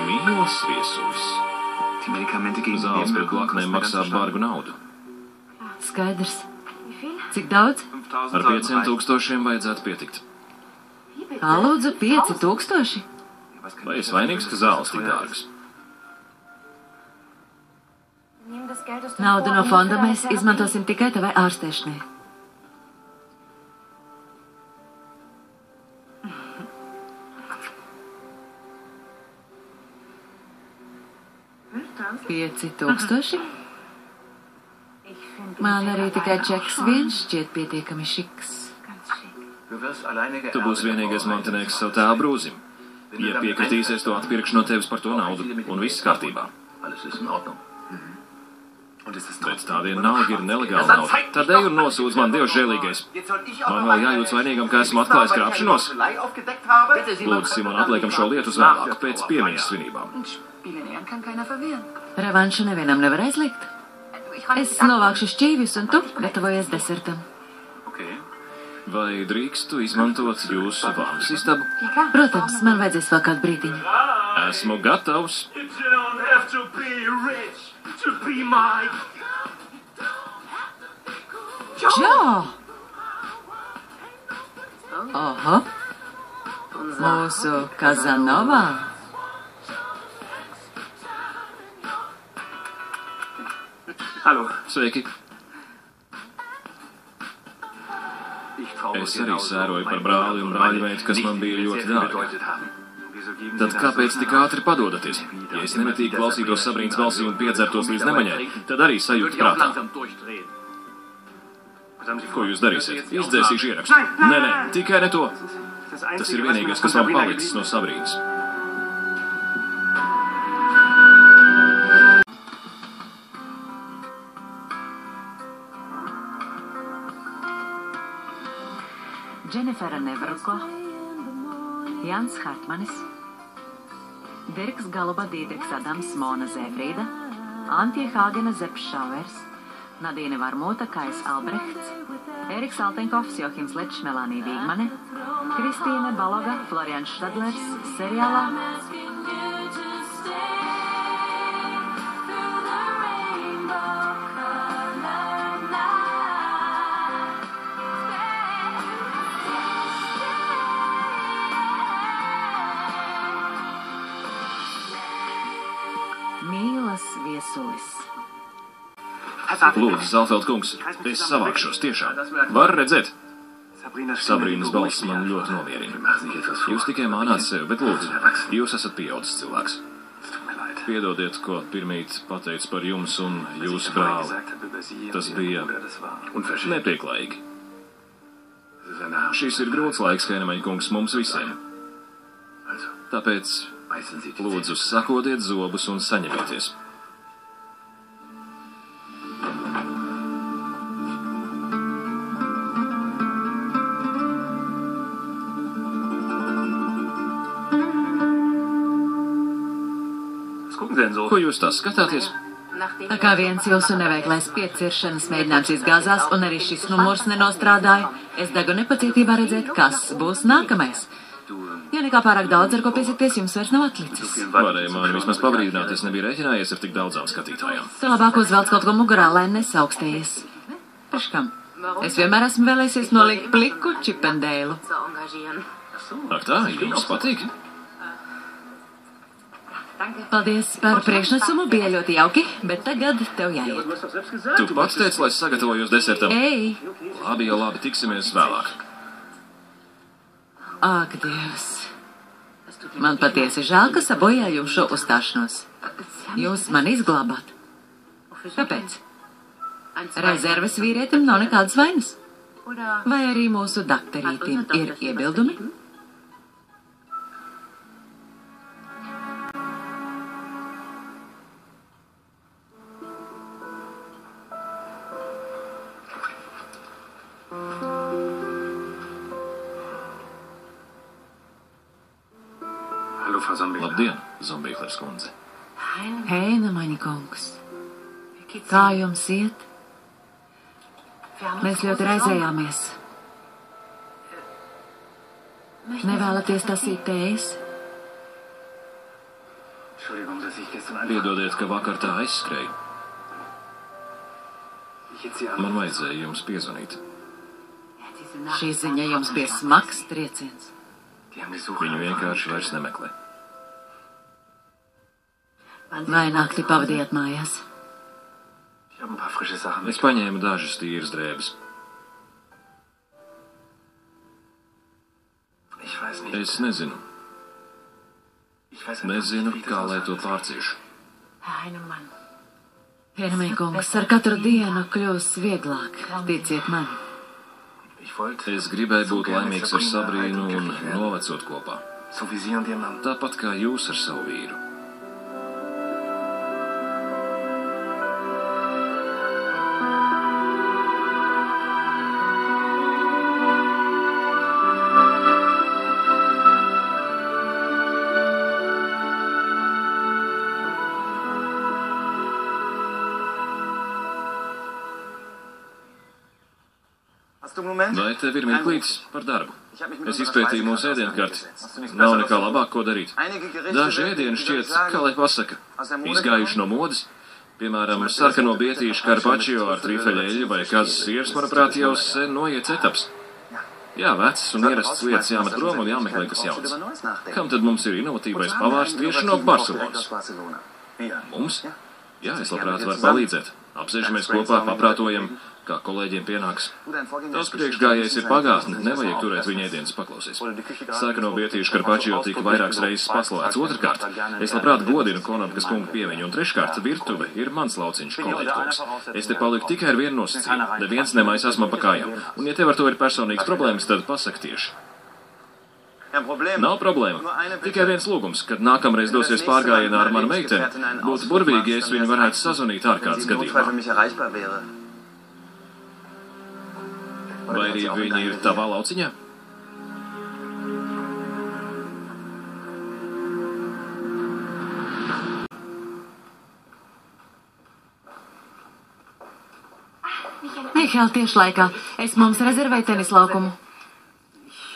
Mīlos viesulis. Zāles pret blaknēm maksā bargu naudu. Skaidrs. Cik daudz? Ar 5,000 vajadzētu pietikt. Kā lūdzu, 5,000? Vai es vainīgs, ka zāles tik dārgas? Naudu no fonda mēs izmantosim tikai tavai ārstēšanai. Pieci tūkstoši? Man arī tikai čeks viens šķiet pietiekami šiks. Tu būsi vienīgais mantinieks savu tēvu brūzim. Ja piekritīsies, to atpirkšu no tevis par to naudu, un viss kārtībā. Bet tā viena nauda ir nelegāla nauda. Tad ej un nosūdz man, Dievs žēlīgais. Man vēl jājūtas vainīgam, ka esmu atklājis krāpšanos. Lūdzu, Simon, atliekam šo lietu uz vēlāk, pēc piemiņas svinībām. Revanšu nevienam nevar aizliegt. Es novākšu šķīvjus, un tu gatavojies desertam. Vai drīkstu izmantot jūsu vānas istabu? Protams, man vajadzēs vēl kādu brītiņu. Esmu gatavs. Čau! Oho! Mūsu Kazanovā! Sveiki! Es arī sēroju par brāli un brāļveitu, kas man bija ļoti dārga. Tad kāpēc tik ātri padodaties? Ja es nemitīgi klausītos Sabrīnas balsī un piedzertos līdz nemaņai, tad arī sajūtu prātā. Ko jūs darīsiet? Izdzēsīšu ierakstu. Nē, tikai ne to. Tas ir vienīgais, kas man palicis no Sabrīnas. Dženifera Nevrukla, Jans Hartmanis, Dirks Galuba, Dīdriks Adams, Mona Zēfrīda, Antje Hāgena, Zepšauers, Nadīne Varmota, Kais Albrechts, Eriks Altenkovs, Johims Lečs, Melānija Vīgmane, Kristīne Baloga, Florians Štadlers, seriālā Mīlas viesulis. Lūdzu, Zalfeld kungs, es savākšos tiešām. Var redzēt? Sabrīnas balss man ļoti nomierina. Jūs tikai mānāt sevi, bet lūdzu, jūs esat pieaudzis cilvēks. Piedodiet, ko pirmīt pateicu par jums un jūsu brāli. Tas bija nepieklājīgi. Šis ir grūts laiks, Heinemeņa kungs, mums visiem. Tāpēc, lūdzu, sakodiet zobus un saņemieties. Ko jūs tā skatāties? Tā kā viens jūsu neveiklais pieciršanas mēģinājums izgāzās un arī šis numurs nenostrādāja, es degu nepacietībā redzēt, kas būs nākamais. Ja nekā pārāk daudz, ar ko piesakties, jums vairs nav atlicis. Varēja mani vismaz pabrīdināt, es nebiju rēķinājies ar tik daudzām skatītājām. Tu labāk uzvelc kaut ko mugurā, lai nesaukstējies. Paškam, es vienmēr esmu vēlēsies nolikt pliku Čipendēlu. Ak tā, jums patīk? Paldies par priekšnesumu, bija ļoti jauki, bet tagad tev jāiet. Tu pats teici, lai es sagatavojos desertam. Ei! Labi, jau labi, tiksimies vēlāk. Ak, Dievs! Man patiesi žēl, ka sabojāju jums šo uzstāšanos. Jūs mani izglābāt. Kāpēc? Rezerves vīrietim nav nekādas vainas. Vai arī mūsu dakterītim ir iebildumi? Labdien, Zombīklers kundze. Heinemeņa kungs, kā jums iet? Mēs ļoti raizējāmies. Nevēlaties tasīt tējas? Piedodiet, ka vakar tā aizskrēju. Man vajadzēja jums piezvanīt. Šī ziņa jums bija smags trieciens. Viņu vienkārši vairs nemeklē. Vai nakti pavadījāt mājās? Es paņēmu dažas tīras drēbes. Es nezinu. Nezinu, kā lai to pārciešu. Heinemē kungs, ar katru dienu kļūst vieglāk, ticiet man. Es gribēju būt laimīgs ar Sabrīnu un novecot kopā. Tāpat kā jūs ar savu vīru. Vai tev ir mirklītis par darbu? Es izpētīju mūsu ēdienkarti. Nav nekā labāk, ko darīt. Daži ēdieni šķiet, kā lai pasaka, izgājuši no modes. Piemēram, sarkano bietīšu karpačio ar trifeļeļu vai kazas sieras, manuprāt, jau sen noiets etaps. Jā, vecas un ierastas lietas jāmet prom un jāmeklē kas jauns. Kam tad mums ir inovatīvais pavārs tieši no Barcelonas? Mums? Jā, es labprāt varu palīdzēt. Apsēžamies kopā, paprātojam, kā kolēģiem pienāks. Tās priekšgājējs ir pagātne, nevajag turēt viņa ēdienas paklausies. Sarkano bietīšu karpačio tika vairākas reizes paslavēts. Otrkārt, es labprāt godinu Konopkas kungu pieviņu, un treškārt, virtuve ir mans lauciņš, kolēģi kungs. Es te paliku tikai ar vienu nosacījumu, neviens nemaisās man pa kājām. Un ja tev ar to ir personīgas problēmas, tad pasaki tieši. Nav problēma. Tikai viens lūgums, kad nākamreiz dosies pārgājienā ar manu meiteni, būtu burvīgi, ja es viņu varētu sazvanīt ārkārtas gadījumā. Vai arī viņi ir tavā lauciņā? Mihēl, tieši laikā. Es mums rezervēju tenis laukumu.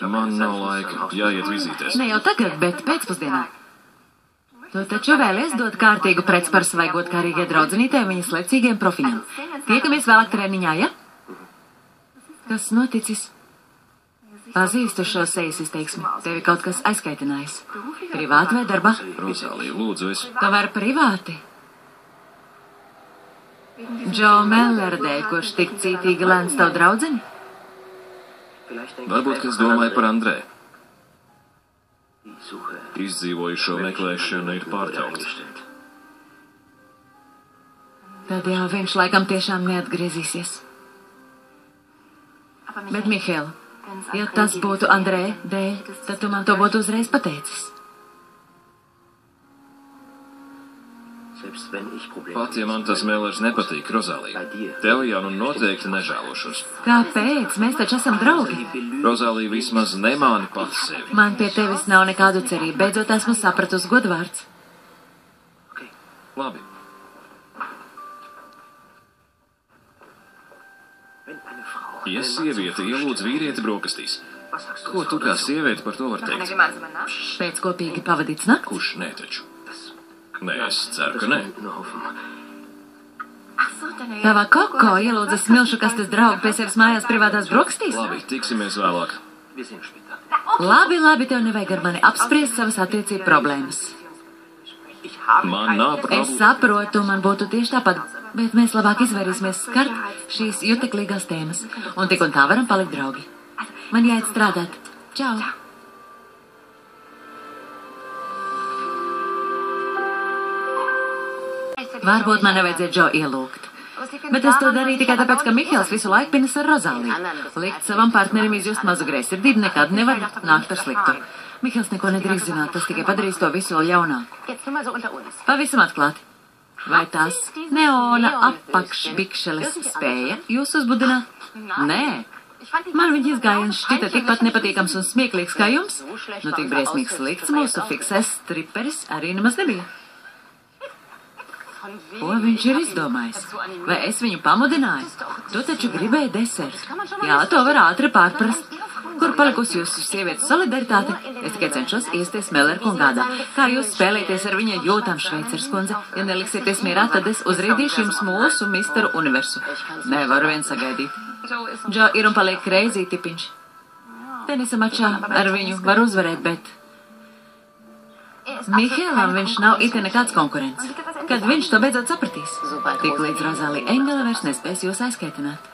Man nav laika, jāiet vizītēs. Ne jau tagad, bet pēcpusdienā. Tu taču vēlies dot kārtīgu pretsparu savai godkārīgai draudzenītei un viņas lecīgiem profiņam. Tiekamies vēlāk treniņā, ja? Kas noticis? Pazīstu šo sejas izteiksmi. Tevi kaut kas aizkaitinājis. Privāti vai darbā? Rozālija, lūdzu, es... Tomēr privāti. Džo Mellera dēļ, kurš tik cītīgi lēns tavu draudzeni? Varbūt, ka es domāju par Andrē. Izdzīvojušo meklēšana ir pārtraukta. Tad jau viņš laikam tiešām neatgriezīsies. Bet, Mihēl, ja tas būtu Andrē dēļ, tad tu man to būtu uzreiz pateicis. Pat, ja man tas Mellers nepatīk, Rozālija, tev jau nu noteikti nežēlošos. Kāpēc? Mēs taču esam draugi. Rozālija vismaz nemāni pati sevi. Man pie tevis nav nekādu cerību. Beidzot esmu sapratusi godvārds. Labi. Ja sieviete ielūdz vīrieti brokastīs, ko tu kā sieviete par to var teikt? Pēc kopīgi pavadīts nakts? Kurš nē taču? Nē, es ceru, ka nē. Tavā koko ielūdza smilšu kastes draugu pie sevis mājās privātās brokastīs? Labi, tiksimies vēlāk. Labi, tev nevajag ar mani apspriest savas attiecību problēmas. Man nav problēma. Es saprotu, man būtu tieši tāpat, bet mēs labāk izvairīsimies skart šīs juteklīgās tēmas. Un tik un tā varam palikt draugi. Man jāiet strādāt. Čau! Varbūt man nevajadzēja Džo ielūgt. Bet es to darīju tikai tāpēc, ka Mihēls visu laiku pinas ar Rozāliju. Likt savam partnerim izjust mazu greizsirdību nekad nevar nākt ar sliktu. Mihēls neko nedrīkst zināt, tas tikai padarīs to visu vēl jaunāku. Pavisam atklāti. Vai tas neona apakšbikšeles spēja jūs uzbudināt? Nē. Man viņa izgājiens šķita tikpat nepatīkams un smieklīgs kā jums. Nu tik briesmīgs slikts mūsu fiksēs striperis arī nemaz nebija. Ko viņš ir izdomājis? Vai es viņu pamudināju? Tu taču gribēji desertu. Jā, to var ātri pārprast. Kur palikusi jūsu sievietes solidaritāte? Es tikai cenšos iesties Meller kungādā. Kā jūs spēlēties ar viņa jūtām, Šveicers kundze? Ja neliksieties mierā, tad es uzrīdīšu jums mūsu misteru universu. Nevaru vien sagaidīt. Džo ir un paliek crazy tipiņš. Tenisa mačā ar viņu var uzvarēt, bet... Mihēlam viņš nav ite nekāds konkurents. Kad viņš to beidzot sapratīs? Tik līdz Rozālija Engele vairs nespēs jūs aizskaitināt.